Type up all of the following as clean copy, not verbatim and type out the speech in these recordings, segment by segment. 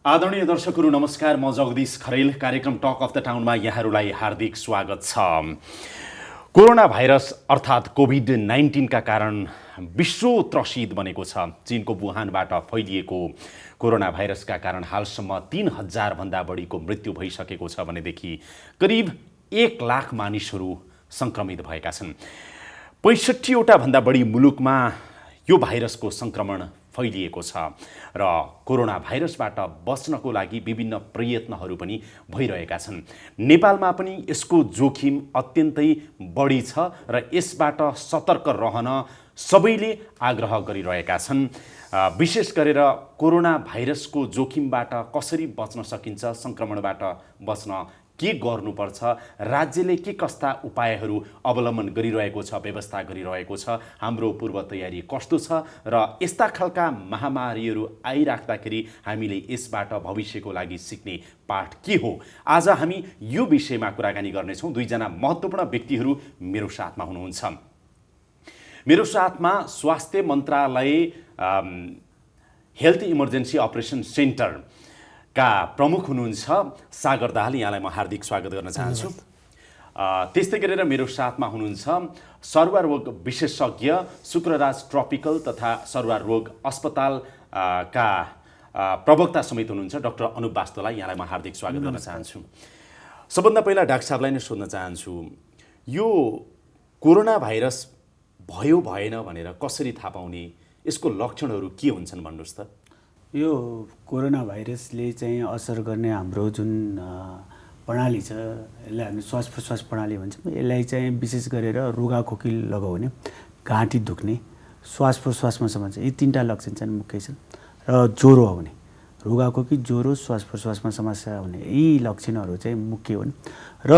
आदरणीय दर्शकहरू नमस्कार। म जगदीश खरेल। कार्यक्रम टक अफ द टाउनमा यहाँहरूलाई हार्दिक स्वागत छ। कोरोना भाइरस अर्थात् कोभिड-19 का कारण विश्व त्रसित बनेको छ। चीनको वुहानबाट फैलिएको कोरोना भाइरसका कारण हालसम्म 3000 भन्दा बढीको मृत्यु भइसकेको छ भनेदेखि करिब 1 लाख मानिसहरू संक्रमित भएका छन्। 65 वटा भन्दा बढी मुलुकमा यो भाइरसको संक्रमण फैलिएको छ र कोरोना भाइरसबाट बच्नको लागि विभिन्न प्रयत्नहरू पनि भइरहेका छन्। नेपालमा पनि यसको जोखिम अत्यन्तै बढी छ र यसबाट सतर्क रहन सबैले आग्रह गरिरहेका छन्। विशेष गरेर कोरोना भाइरसको जोखिमबाट कसरी बच्न सकिन्छ, संक्रमणबाट बच्न के गर्नुपर्छ, राज्यले के कस्ता उपायहरू अवलम्बन गरिरहेको छ, व्यवस्था गरिरहेको छ, हाम्रो पूर्व तयारी कस्तो छ र यस्ता खालका महामारीहरू आइराख्दाखेरि हामीले यसबाट भविष्यको लागि सिक्ने पाठ के हो, आज हामी यो विषयमा कुराकानी गर्नेछौँ। दुईजना महत्त्वपूर्ण व्यक्तिहरू मेरो साथमा हुनुहुन्छ। मेरो साथमा स्वास्थ्य मन्त्रालय हेल्थ इमर्जेन्सी अपरेसन सेन्टर का प्रमुख हुनुहुन्छ सागर दाहाल, यहाँलाई म हार्दिक स्वागत गर्न चाहन्छु। त्यस्तै गरेर मेरो साथमा हुनुहुन्छ सरुवा रोग विशेषज्ञ शुक्रराज ट्रपिकल तथा सरुवा रोग अस्पताल का प्रवक्ता समेत हुनुहुन्छ डाक्टर अनुप वास्तोला, यहाँलाई म हार्दिक स्वागत गर्न चाहन्छु। सबभन्दा पहिला डाक्टर साहबलाई नै सोध्न चाहन्छु, यो कोरोना भाइरस भयो भएन भनेर कसरी थाहा पाउने, यसको लक्षणहरू के हुन्छन् भन्नुहोस् त। यो कोरोना भाइरसले चाहिँ असर गर्ने हाम्रो जुन प्रणाली छ, यसलाई हामी श्वास प्रश्वास प्रणाली भन्छौँ। यसलाई चाहिँ विशेष गरेर रुगाखोकी लगाउने, घाँटी दुख्ने, श्वास प्रश्वासमा समस्या, यी 3टा लक्षण चाहिँ मुख्य छन्। र ज्वरो आउने, रुगाखोकी, ज्वरो, श्वास प्रश्वासमा समस्या हुने, यी लक्षणहरू चाहिँ मुख्य हुन्। र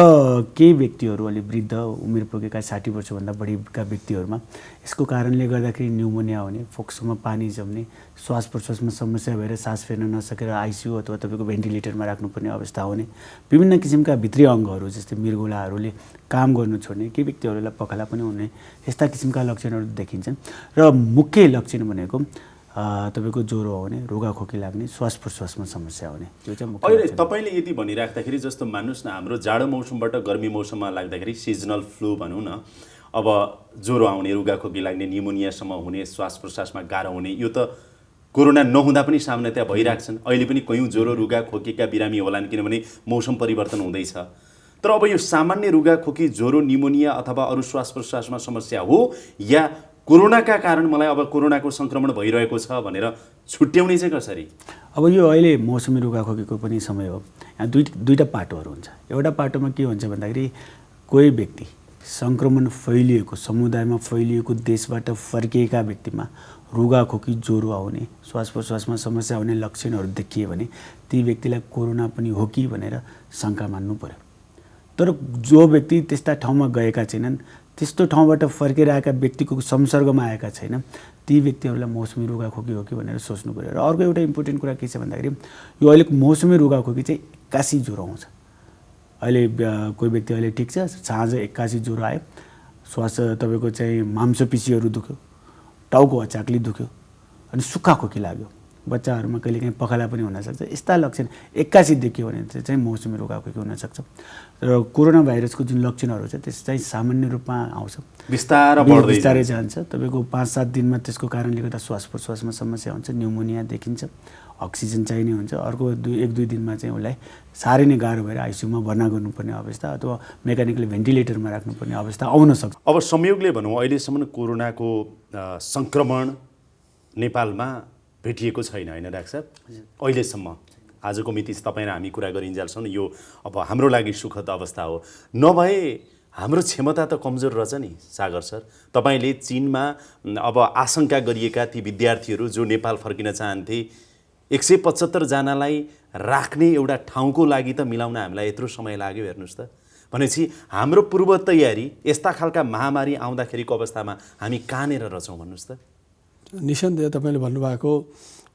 केही व्यक्तिहरू अलि वृद्ध उमेर पुगेका 60 वर्षभन्दा बढीका व्यक्तिहरूमा यसको कारणले गर्दाखेरि न्युमोनिया हुने, फोक्सोमा पानी जम्ने, श्वास प्रश्वासमा समस्या भएर सास फेर्न नसकेर आइसियु अथवा तपाईँको भेन्टिलेटरमा राख्नुपर्ने अवस्था हुने, विभिन्न किसिमका भित्री अङ्गहरू जस्तै मृगौलाहरूले काम गर्नु छोड्ने, केही व्यक्तिहरूलाई पखाला पनि हुने, यस्ता किसिमका लक्षणहरू देखिन्छन्। र मुख्य लक्षण भनेको तपाईँको ज्वरो आउने, रुगाखोकी लाग्ने, श्वास प्रश्वासमा समस्या हुने, त्यो चाहिँ मुख्य। अहिले तपाईँले यति भनिराख्दाखेरि जस्तो मान्नुहोस् न, हाम्रो जाडो मौसमबाट गर्मी मौसममा लाग्दाखेरि सिजनल फ्लू भनौँ न, अब ज्वरो आउने, रुगाखोकी लाग्ने, निमोनियासम्म हुने, श्वास प्रश्वासमा गाह्रो हुने, यो त कोरोना नहुँदा पनि सामान्यतया भइरहेछन्। अहिले पनि कयौँ ज्वरो रुगाखोकीका बिरामी होलान्, किनभने मौसम परिवर्तन हुँदैछ। तर अब यो सामान्य रुगाखोकी, ज्वरो, निमोनिया अथवा अरू श्वास प्रश्वासमा समस्या हो या कोरोनाका कारण मलाई अब कोरोनाको संक्रमण भइरहेको छ भनेर छुट्याउने चाहिँ कसरी? अब यो अहिले मौसमी रुगाखोकीको पनि समय हो। यहाँ दुईटा पाटोहरू हुन्छ। एउटा पाटोमा के हुन्छ भन्दाखेरि कोही व्यक्ति संक्रमण फैलिएको, समुदायमा फैलिएको, देशबाट फर्किएका व्यक्तिमा रुगाखोकी, ज्वरो आउने, श्वास प्रश्वासमा समस्या हुने लक्षणहरू देखिए भने ती व्यक्तिलाई कोरोना पनि हो कि भनेर शङ्का मान्नु पर्यो। तर जो व्यक्ति त्यस्ता ठाउँमा गएका छैनन्, त्यस्तो ठाउँबाट फर्केर आएका व्यक्तिको संसर्गमा आएका छैन, ती व्यक्तिहरूलाई मौसमी रुगाखोकी हो कि भनेर सोच्नु पर्यो। र अर्को एउटा इम्पोर्टेन्ट कुरा के छ भन्दाखेरि यो अहिलेको मौसमी रुगाखोकी चाहिँ एक्कासी ज्वरो आउँछ। अहिले कोही व्यक्ति अहिले ठिक छ, साँझ एक्कासी ज्वरो आयो, श्वास तपाईँको चाहिँ मांसपेशीहरू दुख्यो, टाउको अचाक्ली दुख्यो, अनि सुक्खा खोकी लाग्यो, बच्चाहरूमा कहिलेकाहीँ पखाला पनि हुनसक्छ। यस्ता लक्षण एक्कासी देखियो भने चाहिँ मौसमी रुगाखोकी हुनसक्छ। र कोरोना भाइरसको जुन लक्षणहरू छ त्यस चाहिँ सामान्य रूपमा आउँछ, बिस्तारै जान्छ। तपाईँको 5-7 दिनमा त्यसको कारणले गर्दा श्वास प्रश्वासमा समस्या हुन्छ, न्युमोनिया देखिन्छ, अक्सिजन चाहिने हुन्छ। अर्को 1-2 दिनमा चाहिँ उसलाई साह्रै नै गाह्रो भएर आइसियुमा भर्ना गर्नुपर्ने अवस्था अथवा मेकानिकल भेन्टिलेटरमा राख्नुपर्ने अवस्था आउन सक्छ। अब संयोगले भनौँ अहिलेसम्म कोरोनाको संक्रमण नेपालमा भेटिएको छैन, होइन डाक्टर साहब? अहिलेसम्म आजको मिति तपाईँ र हामी कुरा गरिन्जालसम्म यो अब हाम्रो लागि सुखद अवस्था हो। नभए हाम्रो क्षमता त कमजोर रहेछ नि सागर सर। तपाईँले चीनमा अब आशंका गरिएका ती विद्यार्थीहरू जो नेपाल फर्किन चाहन्थे, 175 जनालाई राख्ने एउटा ठाउँको लागि त मिलाउन हामीलाई यत्रो समय लाग्यो, हेर्नुहोस् त। भनेपछि हाम्रो पूर्व तयारी यस्ता खालका महामारी आउँदाखेरिको अवस्थामा हामी कहाँनिर रहेछौँ भन्नुहोस् त। निसन्देह तपाईँले भन्नुभएको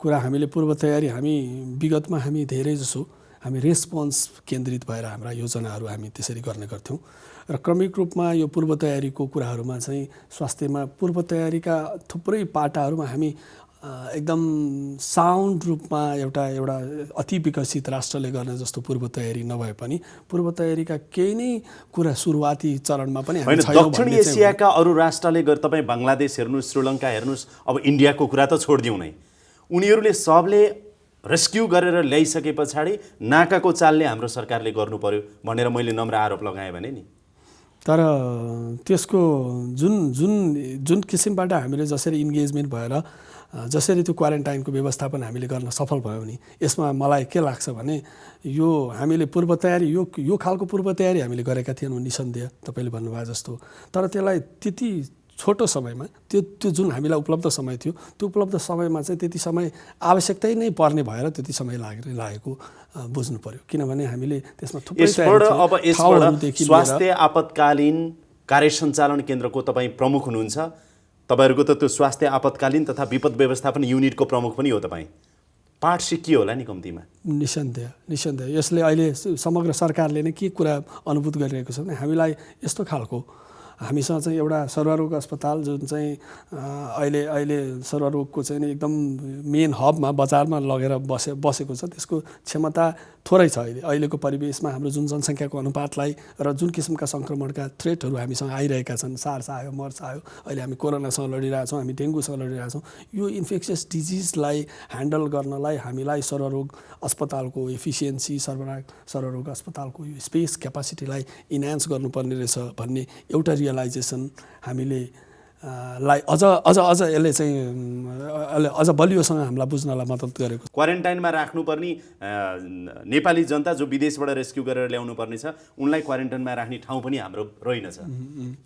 कुरा, हामीले पूर्व तयारी हामी विगतमा हामी धेरै जसो हामी रेस्पोन्स केन्द्रित भएर हाम्रा योजनाहरू हामी त्यसरी गर्ने गर्थ्यौँ। र क्रमिक रूपमा यो पूर्व तयारीको कुराहरूमा चाहिँ स्वास्थ्यमा पूर्व तयारीका थुप्रै पाटाहरूमा हामी एकदम साउन्ड रूपमा एउटा अति विकसित राष्ट्रले गर्ने जस्तो पूर्व तयारी नभए पनि पूर्व तयारीका केही नै कुरा सुरुवाती चरणमा पनि हामी छैनौँ। दक्षिण एसियाका अरू राष्ट्रले तपाईँ बङ्गलादेश हेर्नुहोस्, श्रीलङ्का हेर्नुहोस्, अब इन्डियाको कुरा त छोडिदिउँ नै, उनीहरूले सबले रेस्क्यु गरेर ल्याइसके पछाडि नाकाको चालले हाम्रो सरकारले गर्नु पर्यो भनेर मैले नम्र आरोप लगाएँ भने नि। तर त्यसको जुन किसिमबाट हामीले जसरी इन्गेजमेन्ट भएर जसरी त्यो क्वारेन्टाइनको व्यवस्थापन हामीले गर्न सफल भयौँ नि, यसमा मलाई के लाग्छ भने यो हामीले पूर्व तयारी यो खालको पूर्व तयारी हामीले गरेका थिएनौँ निसन्देह तपाईँले भन्नुभयो जस्तो। तर त्यसलाई त्यति छोटो समयमा त्यो जुन हामीलाई उपलब्ध समय थियो त्यो उपलब्ध समयमा चाहिँ त्यति समय आवश्यकतै नै पर्ने भएर त्यति समय लागेको बुझ्नु पर्यो। किनभने हामीले त्यसमा थुप्रै स्वास्थ्य आपतकालीन कार्य सञ्चालन केन्द्रको तपाईँ प्रमुख हुनुहुन्छ, तपाईँहरूको त त्यो स्वास्थ्य आपतकालीन तथा विपद व्यवस्थापन युनिटको प्रमुख पनि हो तपाईँ, पाठ सिकियो होला नि कम्तीमा। निसन्देह यसले अहिले समग्र सरकारले नै के कुरा अनुभूत गरिरहेको छ भने हामीलाई यस्तो खालको हामीसँग चाहिँ एउटा सर्वरोग अस्पताल जुन चाहिँ अहिले सर्वरोगको चाहिँ एकदम मेन हबमा बजारमा लगेर बसेको छ, त्यसको क्षमता थोरै छ अहिलेको परिवेशमा। हाम्रो जुन जनसङ्ख्याको अनुपातलाई र जुन किसिमका सङ्क्रमणका थ्रेटहरू हामीसँग आइरहेका छन्, सार्स आयो, मर्स आयो, अहिले हामी कोरोनासँग लडिरहेछौँ, हामी डेङ्गुसँग लडिरहेछौँ, यो इन्फेक्सियस डिजिजलाई ह्यान्डल गर्नलाई हामीलाई सर्वरोग अस्पतालको एफिसियन्सी, सर्वरोग अस्पतालको यो स्पेस क्यापासिटीलाई इन्हान्स गर्नुपर्ने रहेछ भन्ने एउटा रियलाइजेसन हामीले अझ यसले चाहिँ अझ बलियोसँग हामीलाई बुझ्नलाई मद्दत गरेको। क्वारेन्टाइनमा राख्नुपर्ने नेपाली जनता जो विदेशबाट रेस्क्यु गरेर ल्याउनु पर्ने छ उनलाई क्वारेन्टाइनमा राख्ने ठाउँ पनि हाम्रो रहेनछ।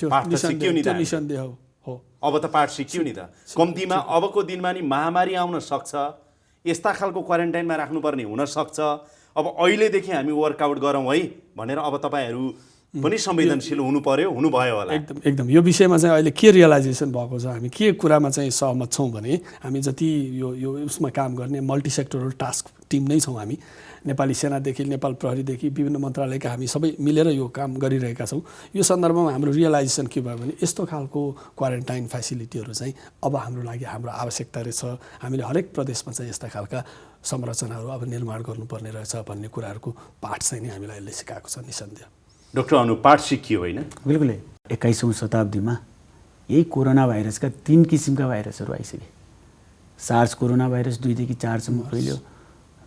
निसन्देह हो। अब त पाठ सिक्यो नि त, कम्तीमा अबको दिनमा नि महामारी आउन सक्छ, यस्ता खालको क्वारेन्टाइनमा राख्नुपर्ने हुनसक्छ। अब अहिलेदेखि हामी वर्कआउट गरौँ है भनेर अब तपाईँहरू पनि संवेदनशील हुनु पर्यो, हुनुभयो होला। एकदम यो विषयमा चाहिँ अहिले के रियलाइजेसन भएको छ, हामी के कुरामा चाहिँ सहमत छौँ भने हामी जति यो उसमा काम गर्ने मल्टी सेक्टरल टास्क टिम नै छौँ हामी, नेपाली सेनादेखि नेपाल प्रहरीदेखि विभिन्न मन्त्रालयका हामी सबै मिलेर यो काम गरिरहेका छौँ। यो सन्दर्भमा हाम्रो रियलाइजेसन के भयो भने यस्तो खालको क्वारेन्टाइन फेसिलिटीहरू चाहिँ अब हाम्रो लागि हाम्रो आवश्यकता रहेछ। हामीले हरेक प्रदेशमा चाहिँ यस्ता खालका संरचनाहरू अब निर्माण गर्नुपर्ने रहेछ भन्ने कुराहरूको पाठ चाहिँ नै हामीलाई यसले सिकाएको छ निसन्देह। डाक्टर अनु, पाठ सिकियो होइन? बिल्कुलै। 21औं शताब्दीमा यही कोरोना भाइरसका 3 किसिमका भाइरसहरू आइसके। सार्स कोरोना भाइरस 2 देखि 4 सम्म फैल्यो,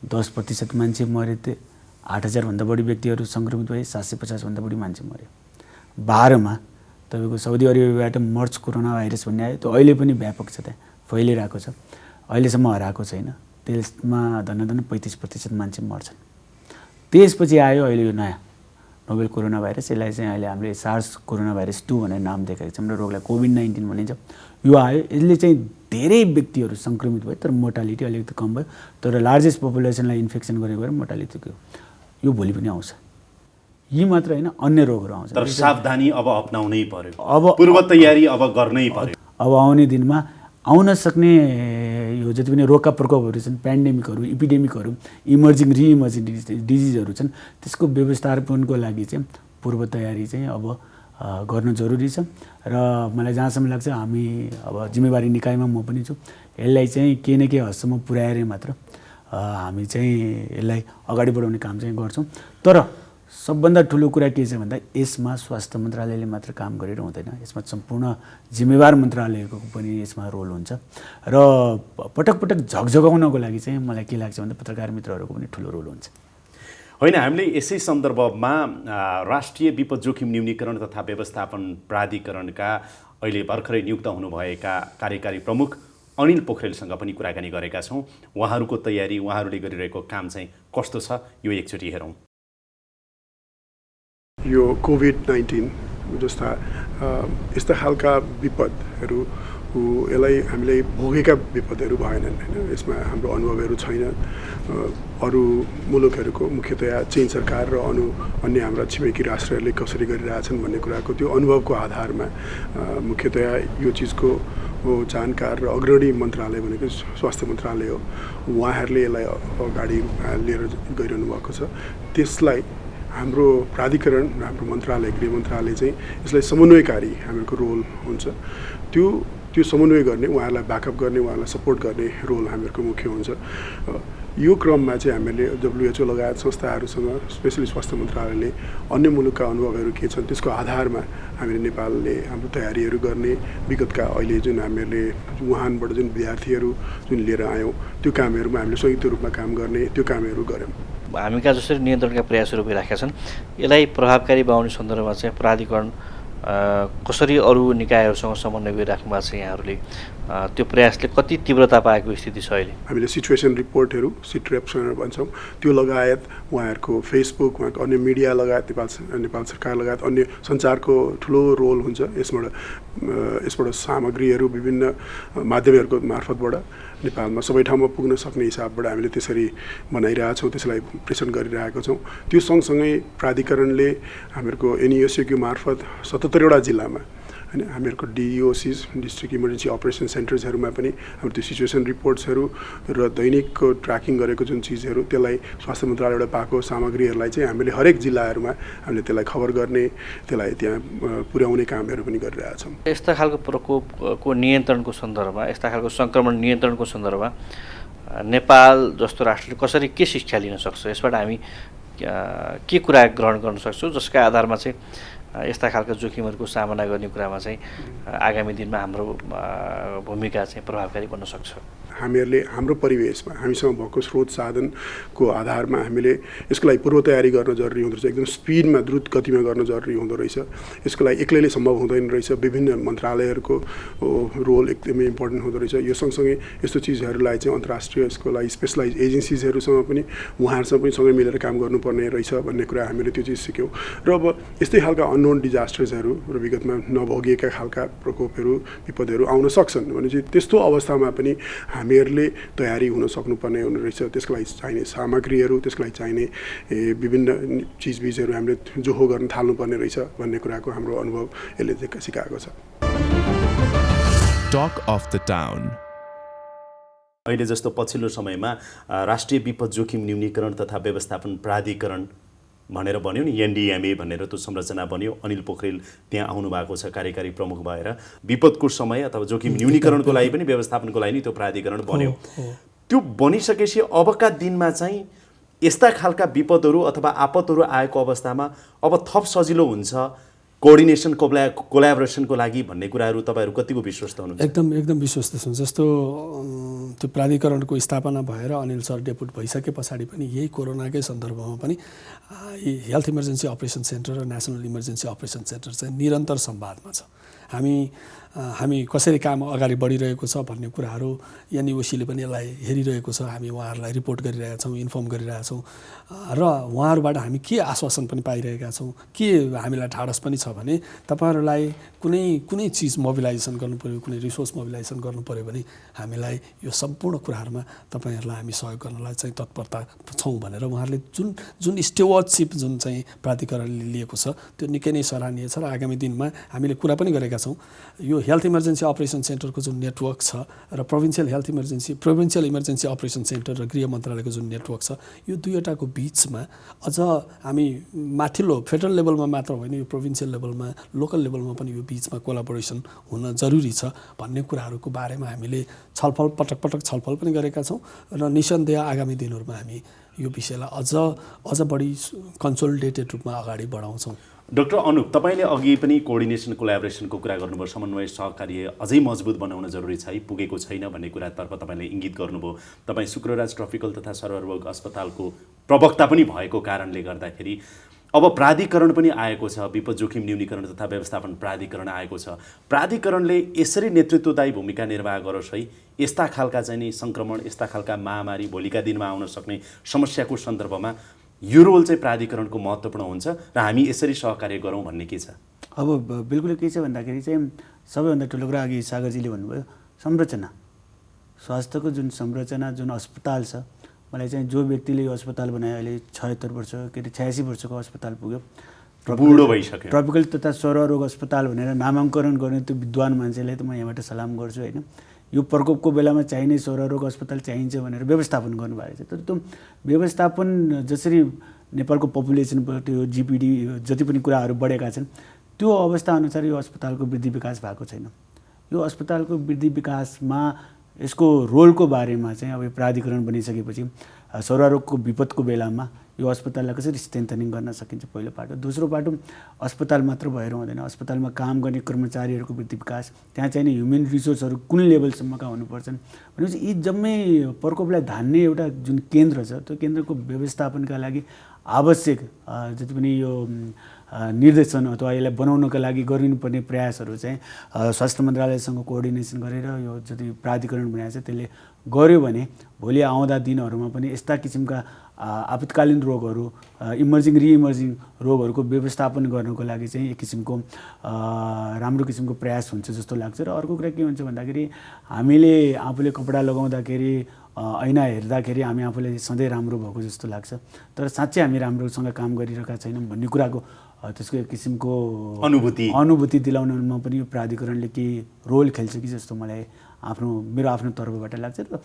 10% मान्छे मरे, 8000 भन्दा बढी व्यक्तिहरू सङ्क्रमित भए, 750 भन्दा बढी मान्छे मरे। 12 मा तपाईँको साउदी अरेबियाबाट मर्च कोरोना भाइरस भन्ने आयो, त्यो अहिले पनि व्यापक छ, त्यहाँ फैलिरहेको छ, अहिलेसम्म हराएको छैन। त्यसमा धन्न 35% मान्छे मर्छन्। त्यसपछि आयो अहिले यो नयाँ नोभेल कोरोना भाइरस, यसलाई चाहिँ अहिले हामीले सार्स कोरोना भाइरस 2 भनेर नाम दिएका छौँ र रोगलाई कोभिड-19 भनिन्छ। यो आयो, यसले चाहिँ धेरै व्यक्तिहरू सङ्क्रमित भयो तर मोर्टालिटी अलिकति कम भयो, तर लार्जेस्ट पपुलेसनलाई इन्फेक्सन गरेको भएर मोर्टालिटी थियो। यो भोलि पनि आउँछ। यी मात्र होइन, अन्य रोगहरू आउँछ। तर सावधानी अब अपनाउनै पर्यो, अब पूर्व तयारी अब गर्नै पर्यो। अब आउने दिनमा आउन सक्ने यो जति पनि रोगका प्रकोपहरू छन्, पेन्डेमिकहरू, इपिडेमिकहरू, रिइमर्जिङ डिजिजहरू छन्, त्यसको व्यवस्थापनको लागि चाहिँ पूर्व तयारी चाहिँ अब गर्न जरुरी छ। र मलाई जहाँसम्म लाग्छ हामी अब जिम्मेवारी निकायमा म पनि छु, यसलाई चाहिँ केही न केही हदसम्म पुर्याएर मात्र हामी चाहिँ यसलाई अगाडि बढाउने काम चाहिँ गर्छौँ। तर सबभन्दा ठुलो कुरा के छ भन्दा यसमा स्वास्थ्य मन्त्रालयले मात्र काम गरेर हुँदैन, यसमा सम्पूर्ण जिम्मेवार मन्त्रालयको पनि यसमा रोल हुन्छ। र पटक झकझगाउनको लागि चाहिँ मलाई के लाग्छ भन्दा पत्रकार मित्रहरूको पनि ठुलो रोल हुन्छ। होइन, हामीले यसै सन्दर्भमा राष्ट्रिय विपद जोखिम न्यूनीकरण तथा व्यवस्थापन प्राधिकरणका अहिले भर्खरै नियुक्त हुनुभएका कार्यकारी प्रमुख अनिल पोखरेलसँग पनि कुराकानी गरेका छौँ। उहाँहरूको तयारी, उहाँहरूले गरिरहेको काम चाहिँ कस्तो छ, यो एकचोटि हेरौँ। यो कोभिड-19 जस्ता यस्ता खालका विपदहरू यसलाई हामीले भोगेका विपदहरू भएनन् होइन, यसमा हाम्रो अनुभवहरू छैन। अरू मुलुकहरूको मुख्यतया चीन सरकार र अन्य हाम्रा छिमेकी राष्ट्रहरूले कसरी गरिरहेछन् भन्ने कुराको त्यो अनुभवको आधारमा मुख्यतया यो चिजको जानकार र अग्रणी मन्त्रालय भनेको स्वास्थ्य मन्त्रालय हो, उहाँहरूले यसलाई अगाडि लिएर गइरहनु भएको छ। त्यसलाई हाम्रो प्राधिकरण, हाम्रो मन्त्रालय, गृह मन्त्रालय चाहिँ यसलाई समन्वयकारी हामीहरूको रोल हुन्छ। त्यो त्यो समन्वय गर्ने, उहाँहरूलाई ब्याकअप गर्ने, उहाँहरूलाई सपोर्ट गर्ने रोल हामीहरूको मुख्य हुन्छ। यो क्रममा चाहिँ हामीले WHO लगायत संस्थाहरूसँग, स्पेसली स्वास्थ्य मन्त्रालयले अन्य मुलुकका अनुभवहरू के छन् त्यसको आधारमा हामीले नेपालले हाम्रो तयारीहरू गर्ने, विगतका अहिले जुन हामीहरूले वुहानबाट जुन विद्यार्थीहरू जुन लिएर आयौँ त्यो कामहरूमा हामीले संयुक्त रूपमा काम गर्ने, त्यो कामहरू गऱ्यौँ। हामी कहाँ जसरी नियन्त्रणका प्रयासहरू भइराखेका छन्, यसलाई प्रभावकारी बनाउने सन्दर्भमा चाहिँ प्राधिकरण कसरी अरू निकायहरूसँग समन्वय गरिराख्नु भएको छ यहाँहरूले, त्यो प्रयासले कति तीव्रता पाएको स्थिति छ अहिले? हामीले सिचुएसन रिपोर्टहरू, सिट्रेप्सहरू भन्छौँ, त्यो लगायत उहाँहरूको फेसबुक, उहाँको अन्य मिडिया लगायत नेपाल सरकार लगायत अन्य सञ्चारको ठुलो रोल हुन्छ। यसबाट सामग्रीहरू विभिन्न माध्यमहरूको मार्फतबाट नेपालमा सबै ठाउँमा पुग्न सक्ने हिसाबबाट हामीले त्यसरी बनाइरहेछौँ, त्यसलाई प्रेषण गरिरहेका छौँ। त्यो सँगसँगै प्राधिकरणले हामीहरूको NESQ मार्फत 77वटा जिल्लामा होइन हामीहरूको DEOCs, डिस्ट्रिक्ट इमर्जेन्सी अपरेसन सेन्टर्सहरूमा पनि हाम्रो त्यो सिचुएसन रिपोर्ट्सहरू र दैनिकको ट्र्याकिङ गरेको जुन चिजहरू त्यसलाई स्वास्थ्य मन्त्रालयबाट पाएको सामग्रीहरूलाई चाहिँ हामीले हरेक जिल्लाहरूमा हामीले त्यसलाई खबर गर्ने, त्यसलाई त्यहाँ पुर्याउने कामहरू पनि गरिरहेछौँ। यस्ता खालको प्रकोपको नियन्त्रणको सन्दर्भमा, यस्ता खालको सङ्क्रमण नियन्त्रणको सन्दर्भमा नेपाल जस्तो राष्ट्रले कसरी के शिक्षा लिन सक्छ, यसबाट हामी के कुरा ग्रहण गर्न सक्छौँ जसका आधारमा चाहिँ यस्ता खालका जोखिमहरूको सामना गर्ने कुरामा चाहिँ आगामी दिनमा हाम्रो भूमिका चाहिँ प्रभावकारी बन्न सक्छ? हामीहरूले हाम्रो परिवेशमा हामीसँग भएको स्रोत साधनको आधारमा हामीले यसको लागि पूर्व तयारी गर्न जरुरी हुँदो रहेछ। एकदम स्पिडमा द्रुत गतिमा गर्न जरुरी हुँदो रहेछ। यसको लागि एक्लैले सम्भव हुँदैन रहेछ। विभिन्न मन्त्रालयहरूको रोल एकदमै इम्पोर्टेन्ट हुँदो रहेछ। यो सँगसँगै यस्तो चिजहरूलाई चाहिँ अन्तर्राष्ट्रिय यसको लागि स्पेसलाइज एजेन्सिजहरूसँग पनि उहाँहरूसँग पनि सँगै मिलेर काम गर्नुपर्ने रहेछ भन्ने कुरा हामीले त्यो चिज सिक्यौँ। र अब यस्तै खालका अननोन डिजास्टर्सहरू र विगतमा नभोगिएका खालका प्रकोपहरू विपदहरू आउन सक्छन् भनेपछि त्यस्तो अवस्थामा पनि हामीहरूले तयारी हुन सक्नुपर्ने हुने रहेछ। त्यसको लागि चाहिने सामग्रीहरू, त्यसको लागि चाहिने विभिन्न चिजबिजहरू हामीले जोहो गर्न थाल्नुपर्ने रहेछ भन्ने कुराको हाम्रो अनुभव यसले सिकाएको छ। Talk of the town. अहिले जस्तो पछिल्लो समयमा राष्ट्रिय विपद जोखिम न्यूनीकरण तथा व्यवस्थापन प्राधिकरण भनेर बन्यो नि, NDMA भनेर त्यो संरचना बन्यो। अनिल पोखरेल त्यहाँ आउनु भएको छ कार्यकारी प्रमुख भएर। विपदको समय अथवा जोखिम न्यूनीकरणको लागि पनि व्यवस्थापनको लागि नि त्यो प्राधिकरण बन्यो। त्यो बनिसकेपछि अबका दिनमा चाहिँ यस्ता खालका विपदहरू अथवा आपतहरू आएको अवस्थामा अब थप सजिलो हुन्छ कोअर्डिनेसन कोल्याबोरेसनको लागि भन्ने कुराहरू तपाईँहरू कतिको विश्वस्त हुनुहुन्छ? एकदम विश्वस्त छौँ। जस्तो त्यो प्राधिकरणको स्थापना भएर अनिल सर डेपुट भइसके पछाडि पनि यही कोरोनाकै सन्दर्भमा पनि हेल्थ इमर्जेन्सी अपरेसन सेन्टर र नेसनल इमर्जेन्सी अपरेसन सेन्टर चाहिँ निरन्तर संवादमा छ। हामी कसरी काम अगाडि बढिरहेको छ भन्ने कुराहरू NEOCले पनि यसलाई हेरिरहेको छ। हामी उहाँहरूलाई रिपोर्ट गरिरहेका छौँ, इन्फर्म गरिरहेका छौँ र उहाँहरूबाट हामी के आश्वासन पनि पाइरहेका छौँ। के हामीलाई ढाडस पनि छ भने तपाईँहरूलाई कुनै चिज मोबिलाइजेसन गर्नु पऱ्यो, कुनै रिसोर्स मोबिलाइजेसन गर्नु पऱ्यो भने हामीलाई यो सम्पूर्ण कुराहरूमा तपाईँहरूलाई हामी सहयोग गर्नलाई चाहिँ तत्परता छौँ भनेर उहाँहरूले जुन स्टेवर्डसिप जुन चाहिँ प्राधिकरणले लिएको छ त्यो निकै नै सराहनीय छ। र आगामी दिनमा हामीले कुरा पनि गरेका छौँ। यो हेल्थ इमर्जेन्सी अपरेसन सेन्टरको जुन नेटवर्क छ र प्रोभिन्सियल इमर्जेन्सी अपरेसन सेन्टर र गृह मन्त्रालयको जुन नेटवर्क छ, यो दुईवटाको बिचमा अझ हामी माथिल्लो फेडरल लेभलमा मात्र होइन, यो प्रोभिन्सियल लेभलमा, लोकल लेभलमा पनि यो बिचमा कोलाबोरेसन हुन जरुरी छ भन्ने कुराहरूको बारेमा हामीले पटक छलफल पनि गरेका छौँ र निसन्देह आगामी दिनहरूमा हामी यो विषयलाई अझ बढी कन्सोलिडेटेड रूपमा अगाडि बढाउँछौँ। डाक्टर अनुप, तपाईँले अघि पनि कोअर्डिनेसन कोल्याबोरेसनको कुरा गर्नुभयो। समन्वय सहकार्य अझै मजबुत बनाउन जरुरी छ, पुगेको छैन भन्ने कुरातर्फ तपाईँले इङ्गित गर्नुभयो। तपाईँ शुक्रराज ट्रपिकल तथा सर्वरोग अस्पतालको प्रवक्ता पनि भएको कारणले गर्दाखेरि अब प्राधिकरण पनि आएको छ, विपद जोखिम न्यूनीकरण तथा व्यवस्थापन प्राधिकरण आएको छ। प्राधिकरणले यसरी नेतृत्वदायी भूमिका निर्वाह गरोस् है, यस्ता खालका चाहिँ नि सङ्क्रमण, यस्ता खालका महामारी भोलिका दिनमा आउन सक्ने समस्याको सन्दर्भमा यो रोल चाहिँ प्राधिकरणको महत्त्वपूर्ण हुन्छ र हामी यसरी सहकार्य गरौँ भन्ने के छ? अब बिल्कुल के छ भन्दाखेरि चाहिँ सबैभन्दा ठुलो कुरा अघि सागरजीले भन्नुभयो, संरचना, स्वास्थ्यको जुन संरचना, जुन अस्पताल छ। मलाई चाहिँ जो व्यक्तिले यो अस्पताल बनायो, अहिले 76 वर्ष के अरे 86 वर्षको अस्पताल पुग्यो, बुढो भइसक्यो, ट्रपिकल तथा सर्वरोग अस्पताल भनेर नामाङ्करण गर्ने त्यो विद्वान मान्छेलाई त म यहाँबाट सलाम गर्छु होइन। यो प्रकोपको बेलामा चाहिने सर्वरोग अस्पताल चाहिन्छ भनेर व्यवस्थापन गर्नुभएको छ। तर त्यो व्यवस्थापन जसरी नेपालको पपुलेसनबाट यो GPD जति पनि कुराहरू बढेका छन् त्यो अवस्था अनुसार यो अस्पतालको वृद्धि विकास भएको छैन। यो अस्पतालको वृद्धि विकासमा यसको रोलको बारेमा चाहिँ अब यो प्राधिकरण बनिसकेपछि सर्वरोगको विपदको बेलामा यो अस्पताललाई कसरी स्ट्रेन्थनिङ गर्न सकिन्छ पहिलो पाटो। दोस्रो पाटो अस्पताल मात्र भएर हुँदैन, अस्पतालमा काम गर्ने कर्मचारीहरूको वृद्धि विकास, त्यहाँ चाहिने ह्युमन रिसोर्सहरू कुन लेभलसम्मका हुनुपर्छन् भनेपछि यी जम्मै प्रकोपलाई धान्ने एउटा जुन केन्द्र छ त्यो केन्द्रको व्यवस्थापनका लागि आवश्यक जति पनि यो निर्देशन अथवा यसलाई बनाउनका लागि गरिनुपर्ने प्रयासहरू चाहिँ स्वास्थ्य मन्त्रालयसँग कोअर्डिनेसन गरेर यो जति प्राधिकरण बनाएको छ त्यसले गर्यो भने भोलि आउँदा दिनहरूमा पनि यस्ता किसिमका आपतकालीन रोगहरू, इमर्जिङ रिइमर्जिङ रोगहरूको व्यवस्थापन गर्नको लागि चाहिँ एक किसिमको राम्रो किसिमको प्रयास हुन्छ जस्तो लाग्छ। र अर्को कुरा के हुन्छ भन्दाखेरि हामीले आफूले कपडा लगाउँदाखेरि ऐना हेर्दाखेरि हामी आफूले सधैँ राम्रो भएको जस्तो लाग्छ, तर साँच्चै हामी राम्रोसँग काम गरिरहेका छैनौँ भन्ने कुराको त्यसको एक किसिमको अनुभूति दिलाउनमा पनि यो प्राधिकरणले केही रोल खेल्छ कि जस्तो मलाई मेरो आफ्नो तर्फबाट लाग्छ। र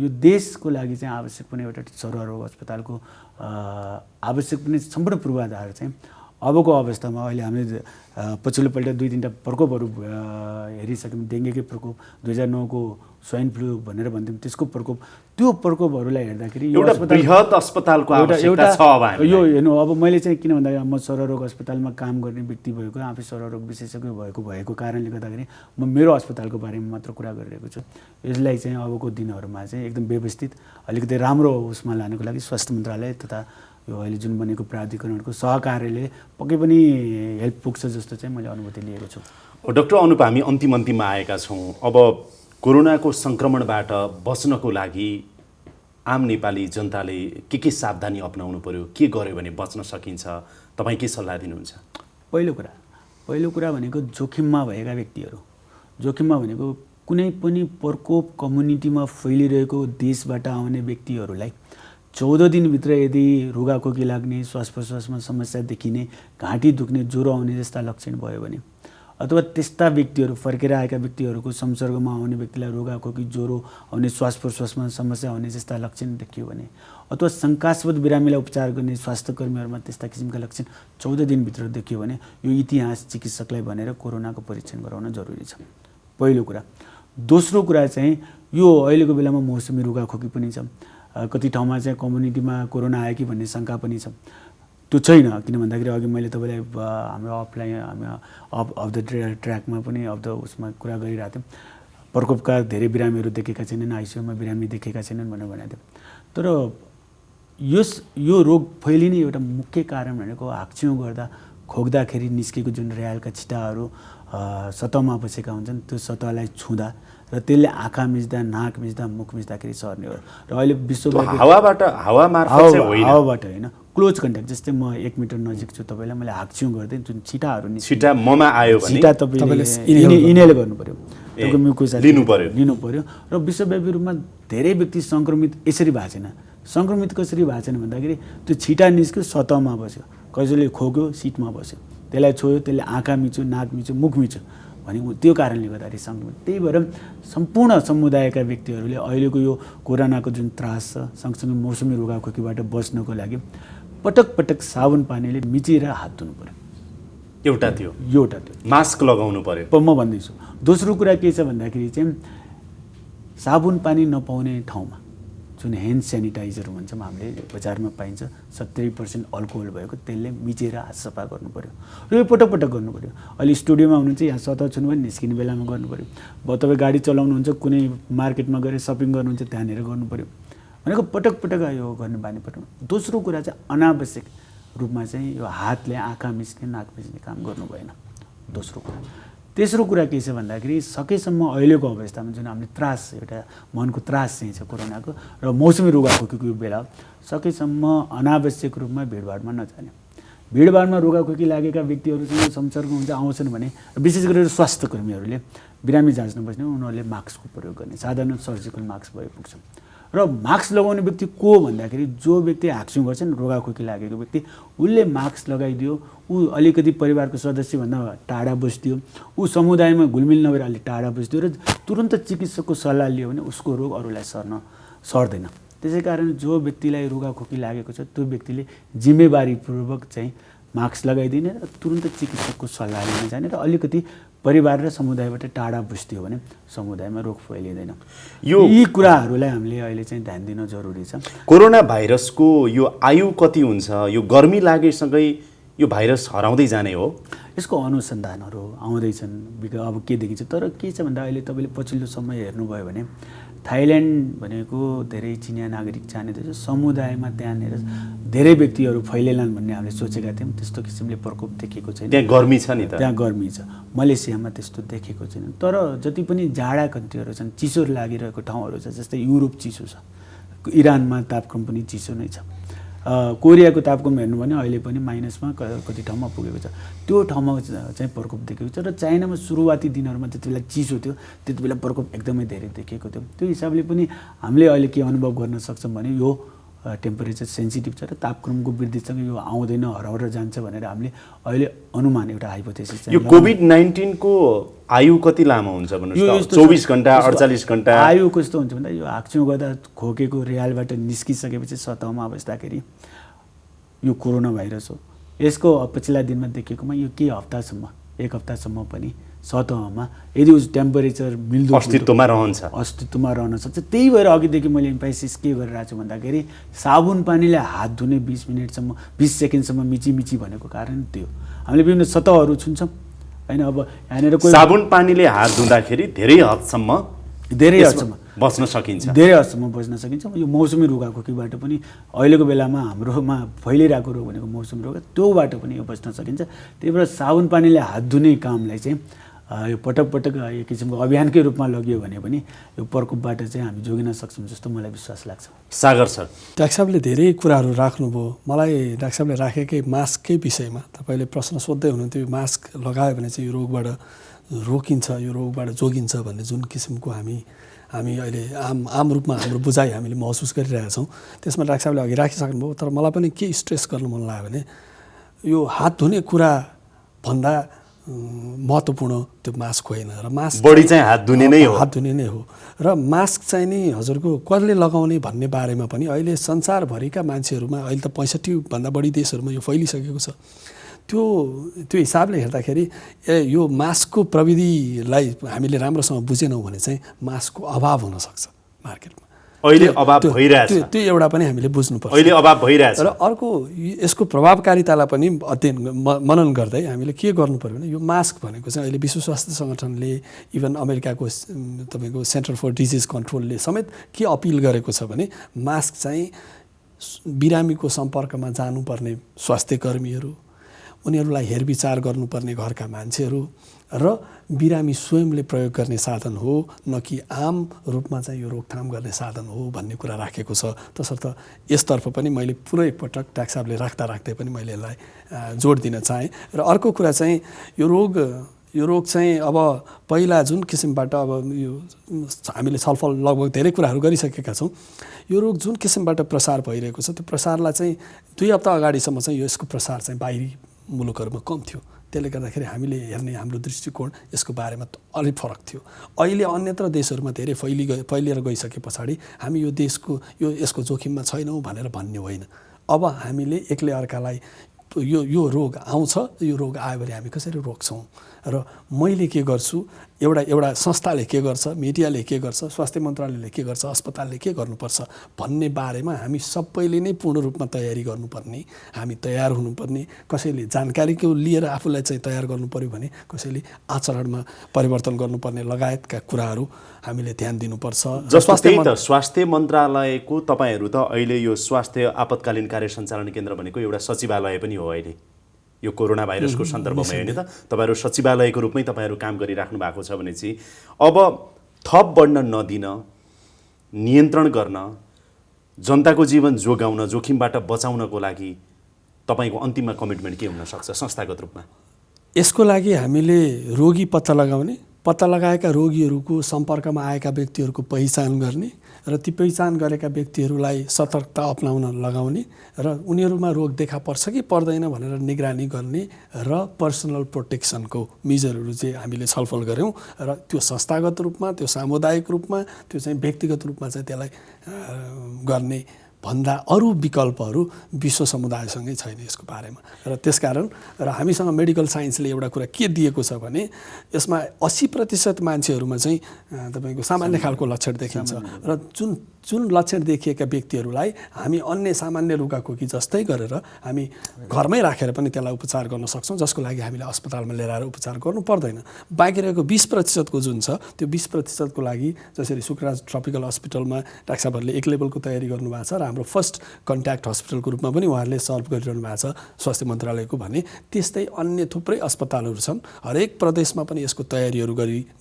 यो देशको लागि चाहिँ आवश्यक पनि एउटा सर्वरोग अस्पतालको आवश्यक पनि सम्पूर्ण पूर्वाधार चाहिँ अबको अवस्थामा अहिले हामीले पछिल्लोपल्ट 2-3टा प्रकोपहरू हेरिसक्यौँ। डेङ्गुकै प्रकोप, 2009को स्वाइन फ्लू भनेर भन्थ्यौँ त्यसको प्रकोप, त्यो प्रकोपहरूलाई हेर्दाखेरि यो बृहत अस्पतालको आवश्यकता छ अब यो हेर्नु। अब मैले चाहिँ किन भन्दाखेरि म सर्वरोग अस्पतालमा काम गर्ने व्यक्ति भएको, आफै सर्वरोग विशेषज्ञ भएको कारणले गर्दाखेरि म मेरो अस्पतालको बारेमा मात्र कुरा गरिरहेको छु। यसलाई चाहिँ अबको दिनहरूमा चाहिँ एकदम व्यवस्थित अलिकति राम्रो उसमा लानको लागि स्वास्थ्य मन्त्रालय तथा यो अहिले जुन बनेको प्राधिकरणको सहकार्यले पक्कै पनि हेल्प पुग्छ जस्तो चाहिँ मैले अनुभूति लिएको छु। डाक्टर अनुप, हामी अन्तिममा आएका छौँ। अब कोरोनाको सङ्क्रमणबाट बच्नको लागि आम नेपाली जनताले के सावधानी अपनाउनु पर्यो, के गर्यो भने बच्न सकिन्छ, तपाईँ के सल्लाह दिनुहुन्छ? पहिलो कुरा भनेको जोखिममा भएका व्यक्तिहरू, जोखिममा भनेको कुनै पनि प्रकोप कम्युनिटीमा फैलिरहेको देशबाट आउने व्यक्तिहरूलाई 14 दिनभित्र यदि रुगाखोकी लाग्ने, श्वास प्रश्वासमा समस्या देखिने, घाँटी दुख्ने, ज्वरो आउने जस्ता लक्षण भयो भने अथवा त्यस्ता व्यक्तिहरू फर्केर आएका व्यक्तिहरूको संसर्गमा आउने व्यक्तिलाई रुगाखोकी, ज्वरो आउने, श्वास प्रश्वासमा समस्या आउने जस्ता लक्षण देखियो भने अथवा शङ्कास्पद बिरामीलाई उपचार गर्ने स्वास्थ्यकर्मीहरूमा त्यस्ता किसिमका लक्षण 14 दिनभित्र देखियो भने यो इतिहास चिकित्सकलाई भनेर कोरोनाको परीक्षण गराउन जरुरी छ, पहिलो कुरा। दोस्रो कुरा चाहिँ यो अहिलेको बेलामा मौसमी रुगाखोकी पनि छ, कति ठाउँमा चाहिँ कम्युनिटीमा कोरोना आयो कि भन्ने शङ्का पनि छ। त्यो छैन, किन भन्दाखेरि अघि मैले तपाईँलाई हाम्रो अफ द ट्र्याकमा पनि उसमा कुरा गरिरहेको थियौँ, प्रकोपका धेरै बिरामीहरू देखेका छैनन्, आइसियुमा बिरामी देखेका छैनन् भनेर भनेको थियौँ। तर यो रोग फैलिने एउटा मुख्य कारण भनेको हाक्छिउँ गर्दा खोक्दाखेरि निस्केको जुन र्यालका छिटाहरू सतहमा बसेका हुन्छन् त्यो सतहलाई छुँदा र त्यसले आँखा मिच्दा, नाक मिच्दा, मुख मिच्दाखेरि सर्ने हो। र अहिले विश्वव्यापी हावाबाट होइन, क्लोज कन्ट्याक्ट, जस्तै म 1 मिटर नजिक छु तपाईँलाई, मैले हाक्छिउँ गर्दै जुन छिटा ममा आयो भने छिटा तपाईँले इनहेल गर्नु पर्यो, तपाईँको म्युकोसा लिनु पर्यो। र विश्वव्यापी रूपमा धेरै व्यक्ति सङ्क्रमित यसरी भएको छैन। सङ्क्रमित कसरी भएको छैन भन्दाखेरि त्यो छिटा निस्क्यो, सतहमा बस्यो, कसैले खोक्यो, सिटमा बस्यो, त्यसलाई छोयो, त्यसले आँखा मिच्यो, नाक मिच्यो, मुख मिच्यो भने त्यो कारणले गर्दाखेरि सङ्क्रमित। त्यही भएर सम्पूर्ण समुदायका व्यक्तिहरूले अहिलेको यो कोरोनाको जुन त्रास छ सँगसँगै मौसमी रुगाखोकीबाट बच्नको लागि पटक साबुन पानीले मिचेर हात धुनु पर्यो, एउटा थियो। मास्क लगाउनु पर्यो। म भन्दैछु। दोस्रो कुरा के छ भन्दाखेरि चाहिँ साबुन पानी नपाउने ठाउँमा जुन ह्यान्ड सेनिटाइजर भन्छौँ हामीले, बजारमा पाइन्छ 70% अल्कोहल भएको, त्यसले मिचेर हात सफा गर्नु पर्यो र यो पटक गर्नु पर्यो। अहिले स्टुडियोमा हुनुहुन्छ, यहाँ सतह छुनु भने निस्किने बेलामा गर्नु पर्यो। तपाईँ गाडी चलाउनुहुन्छ, कुनै मार्केटमा गएर सपिङ गर्नुहुन्छ, त्यहाँनिर गर्नु पर्यो भनेको पटक यो गर्ने बानी पर्यो। दोस्रो कुरा चाहिँ अनावश्यक रूपमा चाहिँ यो हातले आँखा मिच्ने, नाक मिच्ने काम गर्नु भएन, दोस्रो कुरा। तेस्रो कुरा के छ भन्दाखेरि सकेसम्म अहिलेको अवस्थामा जुन हामीले त्रास, एउटा मनको त्रास चाहिँ छ कोरोनाको र मौसमी रुगाखोकीको बेला, सकेसम्म अनावश्यक रूपमा भिडभाडमा नजाने। भिडभाडमा रुगाखोकी लागेका व्यक्तिहरूसँग संसर्ग हुन्छ, आउँछन् भने विशेष गरेर स्वास्थ्यकर्मीहरूले बिरामी जाँच्न बस्ने उनीहरूले मास्कको प्रयोग गर्ने, साधारण सर्जिकल मास्क भए पुग्छ। र मास्क लगाउने व्यक्ति को भन्दाखेरि जो व्यक्ति हाक्छिउँ गर्छन्, रुगाखोकी लागेको व्यक्ति, उसले मास्क लगाइदियो, ऊ अलिकति परिवारको सदस्यभन्दा टाढा बस्दियो, ऊ समुदायमा घुलमिल नभएर अलिक टाढा बस्दियो र तुरन्त चिकित्सकको सल्लाह लियो भने उसको रोग अरूलाई सर्दैन। त्यसै कारण जो व्यक्तिलाई रुगाखोकी लागेको छ त्यो व्यक्तिले जिम्मेवारीपूर्वक चाहिँ मास्क लगाइदिने र तुरन्त चिकित्सकको सल्लाह लिन जाने र अलिकति परिवार र समुदायबाट टाढा बस्थ्यो भने समुदायमा रोग फैलिँदैन। यो- यी कुराहरूलाई हामीले अहिले चाहिँ ध्यान दिन जरुरी छ। कोरोना भाइरसको यो आयु कति हुन्छ? यो गर्मी लागेसँगै यो भाइरस हराउँदै जाने हो? यसको अनुसन्धानहरू आउँदैछन्, अब के देखिन्छ। तर के छ भन्दा अहिले तपाईँले पछिल्लो समय हेर्नुभयो भने थाइल्यान्ड भनेको धेरै चिनिया नागरिक जाने देश, समुदायमा त्यहाँनिर धेरै व्यक्तिहरू फैलिएलान् भन्ने हामीले सोचेका थियौँ। त्यस्तो किसिमले प्रकोप देखेको छैन। त्यहाँ गर्मी छ नि त। त्यहाँ गर्मी छ। मलेसियामा त्यस्तो देखेको छैन। तर जति पनि जाडा कन्ट्रीहरू छन्, चिसो लागिरहेको ठाउँहरू छ, जस्तै युरोप चिसो छ, इरानमा तापक्रम पनि चिसो नै छ, कोरियाको तापक्रम हेर्नु भने अहिले पनि माइनसमा कति ठाउँमा पुगेको छ। त्यो ठाउँमा चाहिँ प्रकोप देखेको छ। र चाइनामा सुरुवाती दिनहरूमा त्यति बेला चिसो थियो, त्यति बेला प्रकोप एकदमै धेरै देखेको थियो। त्यो हिसाबले पनि हामीले अहिले के अनुभव गर्न सक्छौँ भने यो टेम्परेचर सेन्सिटिभ छ र तापक्रमको वृद्धिसँग यो आउँदैन, हराएर जान्छ भनेर हामीले अहिले अनुमान एउटा हाइपोथेसिस यो कोभिड-19 को आयु कति लामो हुन्छ भन्नुहोस् त? 24 घण्टा 48 घण्टा? आयु कस्तो हुन्छ भन्दा यो हाक्छौँ गर्दा खोकेको रियालबाट निस्किसकेपछि सतहमा बस्दाखेरि यो कोरोना भाइरस हो। यसको पछिल्ला दिनमा देखेकोमा यो केही हप्तासम्म, 1 हप्तासम्म पनि सतहमा यदि उस टेम्परेचर मिल्दो अस्तित्वमा रहन सक्छ। त्यही भएर अघिदेखि मैले एम्फाइसिस के गरिरहेको छु भन्दाखेरि साबुन पानीले हात धुने 20 मिनटसम्म 20 सेकेन्डसम्म मिची भनेको कारण त्यो। हामीले विभिन्न सतहहरू छुन्छौँ हैन। अब यहाँनिर कोही साबुन पानीले हात धुँदाखेरि धेरै हदसम्म बच्न सकिन्छ। धेरै हदसम्म बच्न सकिन्छ। यो मौसमी रुगाखोकीबाट पनि अहिलेको बेलामा हाम्रोमा फैलिरहेको रोग भनेको मौसमी रोग, त्योबाट पनि यो बच्न सकिन्छ। त्यही भएर साबुन पानीले हात धुने कामलाई चाहिँ यो पटक एक किसिमको अभियानकै रूपमा लगियो भने पनि यो प्रकोपबाट चाहिँ हामी जोगिन सक्छौँ जस्तो मलाई विश्वास लाग्छ। सागर सर, डाक्टर साहबले धेरै कुराहरू राख्नुभयो। मलाई डाक्टर साहबले राखेकै मास्ककै विषयमा तपाईँले प्रश्न सोध्दै हुनुहुन्थ्यो, मास्क लगायो भने चाहिँ यो रोगबाट रोकिन्छ, यो रोगबाट जोगिन्छ भन्ने जुन किसिमको हामी अहिले आम रूपमा हाम्रो बुझाइ हामीले महसुस गरिरहेका छौँ। त्यसमा डाक्टर साहबले अघि राखिसक्नुभयो। तर मलाई पनि के स्ट्रेस गर्नु मन लाग्यो भने यो हात धुने कुरा भन्दा महत्त्वपूर्ण त्यो मास्क होइन र मास्क बढी चाहिँ हात धुने नै हो र मास्क चाहिँ नि हजुरको कसले लगाउने भन्ने बारेमा पनि अहिले संसारभरिका मान्छेहरूमा अहिले त 65 भन्दा बढी देशहरूमा यो फैलिसकेको छ। त्यो हिसाबले हेर्दाखेरि यो मास्कको प्रविधिलाई हामीले राम्रोसँग बुझेनौँ भने चाहिँ मास्कको अभाव हुनसक्छ मार्केटमा। अहिले अभाव भइरहेछ। त्यो एउटा पनि हामीले बुझ्नुपर्छ। अहिले अभाव भइरहेछ। र अर्को यसको प्रभावकारितालाई पनि अध्ययन मनन गर्दै हामीले के गर्नु पर्यो भने यो मास्क भनेको चाहिँ अहिले विश्व स्वास्थ्य सङ्गठनले, इभन अमेरिकाको तपाईँको सेन्टर फर डिजिज कन्ट्रोलले समेत के अपिल गरेको छ भने मास्क चाहिँ बिरामीको सम्पर्कमा जानुपर्ने स्वास्थ्यकर्मीहरू, उनीहरूलाई हेरविचार गर्नुपर्ने घरका मान्छेहरू र बिरामी स्वयंले प्रयोग गर्ने साधन हो, न कि आम रूपमा चाहिँ यो रोकथाम गर्ने साधन हो भन्ने कुरा राखेको छ। तसर्थ यसतर्फ पनि मैले पुरै पटक डाक्टर साहबले राख्दै पनि मैले यसलाई जोड दिन चाहेँ। र अर्को कुरा चाहिँ यो रोग चाहिँ अब पहिला जुन किसिमबाट अब यो हामीले छलफल लगभग धेरै कुराहरू गरिसकेका छौँ। यो रोग जुन किसिमबाट प्रसार भइरहेको छ त्यो प्रसारलाई चाहिँ 2 हप्ता अगाडिसम्म चाहिँ यसको प्रसार चाहिँ बाहिरी मुलुकहरूमा कम थियो। त्यसले गर्दाखेरि हामीले हेर्ने हाम्रो दृष्टिकोण यसको बारेमा अलिक फरक थियो। अहिले अन्यत्र देशहरूमा धेरै फैलिएर गइसके पछाडि हामी यो यसको जोखिममा छैनौँ भनेर भन्ने होइन। अब हामीले एकले अर्कालाई यो रोग आउँछ, यो रोग आयो भने हामी कसरी रोक्छौँ र मैले के गर्छु, एउटा संस्थाले के गर्छ, मिडियाले के गर्छ, स्वास्थ्य मन्त्रालयले के गर्छ, अस्पतालले के गर्नुपर्छ भन्ने बारेमा हामी सबैले नै पूर्ण रूपमा तयारी गर्नुपर्ने, हामी तयार हुनुपर्ने। कसैले जानकारीको लिएर आफूलाई चाहिँ तयार गर्नु पर्यो भने कसैले आचरणमा परिवर्तन गर्नुपर्ने लगायतका कुराहरू हामीले ध्यान दिनुपर्छ। स्वास्थ्य मन्त्रालयको तपाईहरू त अहिले यो स्वास्थ्य आपतकालीन कार्य सञ्चालन केन्द्र भनेको एउटा सचिवालय पनि हो। अहिले यो कोरोना भाइरसको सन्दर्भमा होइन त तपाईहरू सचिवालयको रूपमै तपाईहरू काम गरिराख्नु भएको छ भने चाहिँ अब थप बढ्न नदिन, नियन्त्रण गर्न, जनताको जीवन जोगाउन, जोखिमबाट बचाउनको लागि तपाईको अन्तिममा कमिटमेन्ट के हुन सक्छ संस्थागत रूपमा? यसको लागि हामीले रोगी पत्ता लगाउने, पत्ता लगाएका रोगीहरूको सम्पर्कमा आएका व्यक्तिहरूको पहिचान गर्ने र ती पहिचान गरेका व्यक्तिहरूलाई सतर्कता अपनाउन लगाउने र उनीहरूमा रोग देखा पर्छ कि पर्दैन भनेर निगरानी गर्ने र पर्सनल प्रोटेक्सनको मेजरहरू चाहिँ हामीले छलफल गऱ्यौँ। र त्यो संस्थागत रूपमा, त्यो सामुदायिक रूपमा, त्यो चाहिँ व्यक्तिगत रूपमा चाहिँ त्यसलाई गर्ने भन्दा अरू विकल्पहरू विश्व समुदायसँगै छैन यसको बारेमा। र त्यसकारण र हामीसँग मेडिकल साइन्सले एउटा कुरा के दिएको छ भने यसमा 80% मान्छेहरूमा चाहिँ तपाईँको सामान्य खालको लक्षण देखिन्छ र जुन लक्षण देखिएका व्यक्तिहरूलाई हामी अन्य सामान्य रुगाखोकी जस्तै गरेर हामी घरमै राखेर पनि त्यसलाई उपचार गर्न सक्छौँ, जसको लागि हामीले अस्पतालमा लिएर आएर उपचार गर्नु पर्दैन। बाँकी रहेको 20% को जुन छ त्यो 20% को लागि जसरी शुक्रराज ट्रपिकल हस्पिटलमा डाक्टर साहबहरूले 1 लेभलको तयारी गर्नुभएको छ र हाम्रो फर्स्ट कन्ट्याक्ट हस्पिटलको रूपमा पनि उहाँहरूले सर्भ गरिरहनु भएको छ स्वास्थ्य मन्त्रालयको भने, त्यस्तै अन्य थुप्रै अस्पतालहरू छन्। हरेक प्रदेशमा पनि यसको तयारीहरू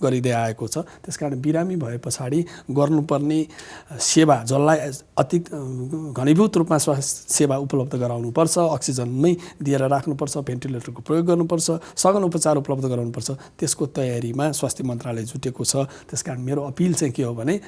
गरिँदै आएको छ। त्यसकारण बिरामी भए पछाडि गर्नुपर्ने सेवा जसलाई अति घनीभूत रूपमा स्वास्थ्य सेवा उपलब्ध गराउनुपर्छ, अक्सिजन नै दिएर राख्नुपर्छ, भेन्टिलेटरको प्रयोग गर्नुपर्छ, सघन उपचार उपलब्ध गराउनुपर्छ, त्यसको तयारीमा स्वास्थ्य मन्त्रालय जुटेको छ। त्यसकारण मेरो अपिल चाहिँ के हो भने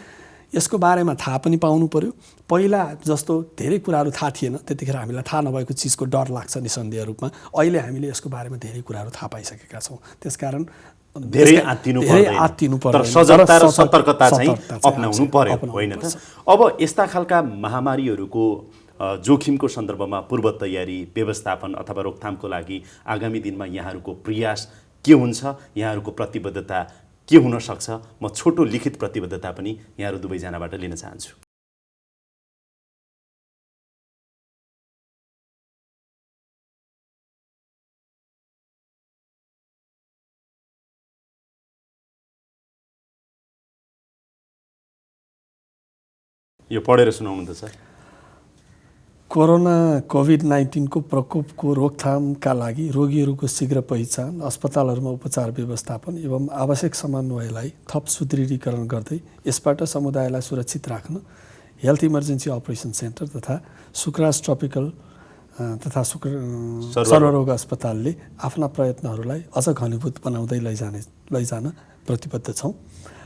यसको बारेमा थाहा पनि पाउनु पर्यो। पहिला जस्तो धेरै कुराहरू थाहा थिएन, त्यतिखेर हामीलाई थाहा नभएको चिजको डर लाग्छ निसन्देह रूपमा। अहिले हामीले यसको बारेमा धेरै कुराहरू थाहा पाइसकेका छौँ। त्यसकारण धेरै आत्तिनु पर्दैन, तर सजगता र सतर्कता चाहिँ अपनाउनु पर्यो, होइन त? अब यस्ता खालका महामारीहरूको जोखिमको सन्दर्भमा पूर्व तयारी, व्यवस्थापन अथवा रोकथामको लागि आगामी दिनमा यहाँहरूको प्रयास के हुन्छ, यहाँहरूको प्रतिबद्धता के हुन सक्छ? म छोटो लिखित प्रतिबद्धता पनि यहाँहरू दुवैजनाबाट लिन चाहन्छु। यो पढेर सुनाउनु त सर। कोभिड-19 को प्रकोपको रोकथामका लागि रोगीहरूको शीघ्र पहिचान, अस्पतालहरूमा उपचार व्यवस्थापन एवं आवश्यक समन्वयलाई थप सुदृढीकरण गर्दै यसबाट समुदायलाई सुरक्षित राख्न हेल्थ इमर्जेन्सी अपरेसन सेन्टर तथा शुक्रराज ट्रपिकल तथा सर्वरोग अस्पतालले आफ्ना प्रयत्नहरूलाई अझ घनीभूत बनाउँदै लैजान प्रतिबद्ध छौँ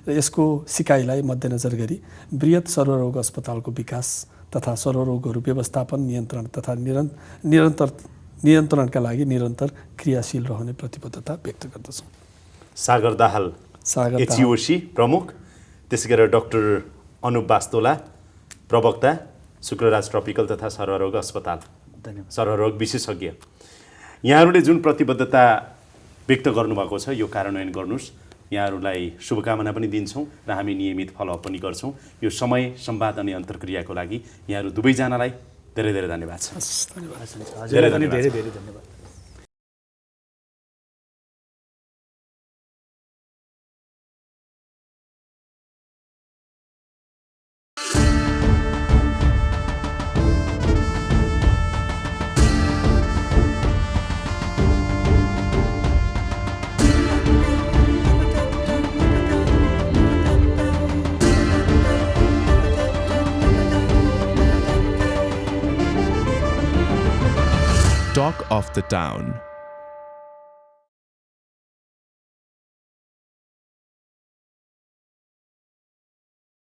र यसको सिकाइलाई मध्यनजर गरी बृहत सर्वरोग अस्पतालको विकास तथा सर्वरोगहरू व्यवस्थापन, नियन्त्रण तथा नियन्त्रणका लागि निरन्तर क्रियाशील रहने प्रतिबद्धता व्यक्त गर्दछौँ। सागर दाहाल एचइओसी प्रमुख, त्यसै गरेर डाक्टर अनुप वास्तोला प्रवक्ता, शुक्रराज ट्रपिकल तथा सर्वरोग अस्पताल, सर्वरोग विशेषज्ञ, यहाँहरूले जुन प्रतिबद्धता व्यक्त गर्नुभएको छ यो कार्यान्वयन गर्नुहोस्। यहाँहरूलाई शुभकामना पनि दिन्छौँ र हामी नियमित फलोअप पनि गर्छौँ। यो समय, संवाद अनि अन्तर्क्रियाको लागि यहाँहरू दुवैजनालाई धेरै धेरै धन्यवाद छ। धेरै धन्यवाद। Talk of the Town.